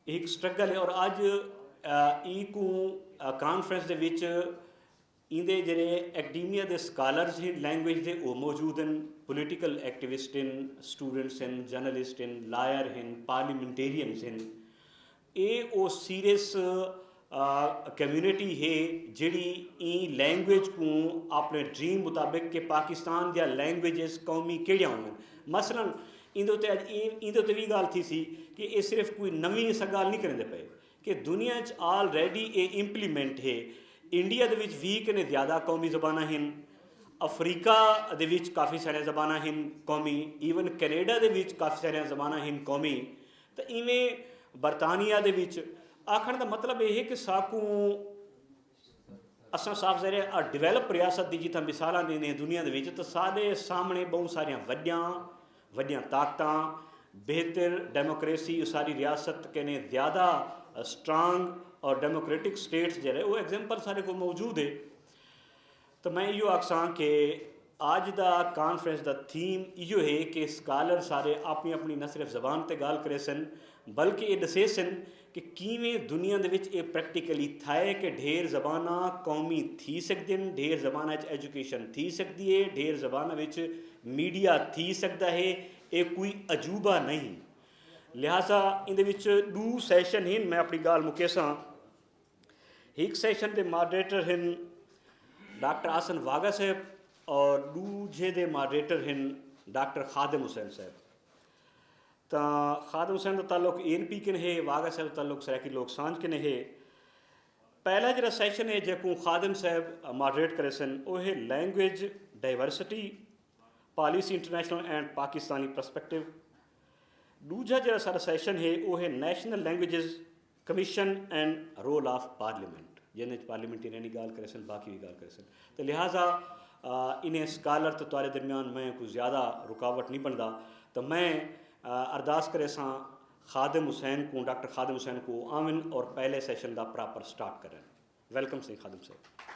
एक स्ट्रगल है और अज ई को कानफ्रेंस दे विच इंदे जेह्ड़े एकेडमिया दे स्कॉलर्स हैं लैंग्वेज दे वो मौजूद हैं, पोलिटिकल एक्टिविस्ट हैं, स्टूडेंट्स हैं, जर्नलिस्ट हैं, लायर हैं, पार्लीमेंटेरियंस हैं। ये वो सीरियस कम्यूनिटी है जिहड़ी ई लैंग्वेज को अपने ड्रीम मुताबिक कि पाकिस्तान दियां लैंग्वेजेस कौमी केड़ियां होवन। मसलन इंदे उत्ते अज इंदे उत्ते भी गल थी सी कि ये सिर्फ कोई नवीं इस गल नहीं करेंदे पे कि दुनिया च ऑलरेडी ये इंप्लीमेंट है। इंडिया दे विच 20 कने ज़्यादा कौमी ज़बानां हैं, अफ्रीका दे विच काफ़ी सारियां ज़बानां हैं कौमी, ईवन कैनेडा दे विच काफ़ी सारियां ज़बानां हैं कौमी। तो इवें बरतानिया दे विच आखण का मतलब यह है कि साकू असां साफ ज़ाहिर डिवेलप रियासत की जितना मिसाल देने दुनिया दे विच, तो साढ़े सामने बहुत सारियां वड्डियां ताकतां बेहतर डेमोक्रेसी सारी रियासत कने ज़्यादा स्ट्रांग और डेमोक्रेटिक स्टेट्स जो वो एग्जाम्पल सारे को मौजूद है। तो मैं यो आखसां कि अज का कानफ्रेंस का थीम इो है कि स्कॉलर सारे अपनी अपनी न सिर्फ जबान पर गाल करे सन बल्कि ये दसे सन कि किवें दुनिया दे विच ये प्रैक्टिकली थाए कि ढेर जबाना कौमी थी सकदे न, ढेर जबाना एजुकेशन थी सकती है, ढेर जबाना विच मीडिया थी सकता है, ये कोई अजूबा नहीं। लिहाजा इन दो सैशन हैं, मैं अपनी गाल मुकेसा। एक सैशन के मॉडरेटर हैं डॉक्टर आसन वाघा साहब और दूजे दे मॉडरेटर हैं डॉक्टर खादिम हुसैन साहब। तो खादिम हुसैन का ताल्लुक ANP के है, वाघा साहब का ताल्लुक सराकी लोक सांझ के है। पहला जो सैशन है जो खादिम साहब मॉडरेट करे सन वो है language diversity policy international and Pakistani perspective. दूजा जो सारा सैशन है वो है national languages commission and role of parliament, जिन्हें पार्लीमेंटेरियन की गाल करे सन, बाकी भी गाल करे सन। तो लिहाजा इन्हें स्कॉलर तो तुम्हारे दरमियान मैं कुछ ज़्यादा रुकावट नहीं बनता। तो मैं अरदास करे सां खादिम हुसैन को, डॉक्टर खादिम हुसैन को आवन और पहले सैशन का प्रॉपर स्टार्ट करें। वेलकम से खादिम साहब।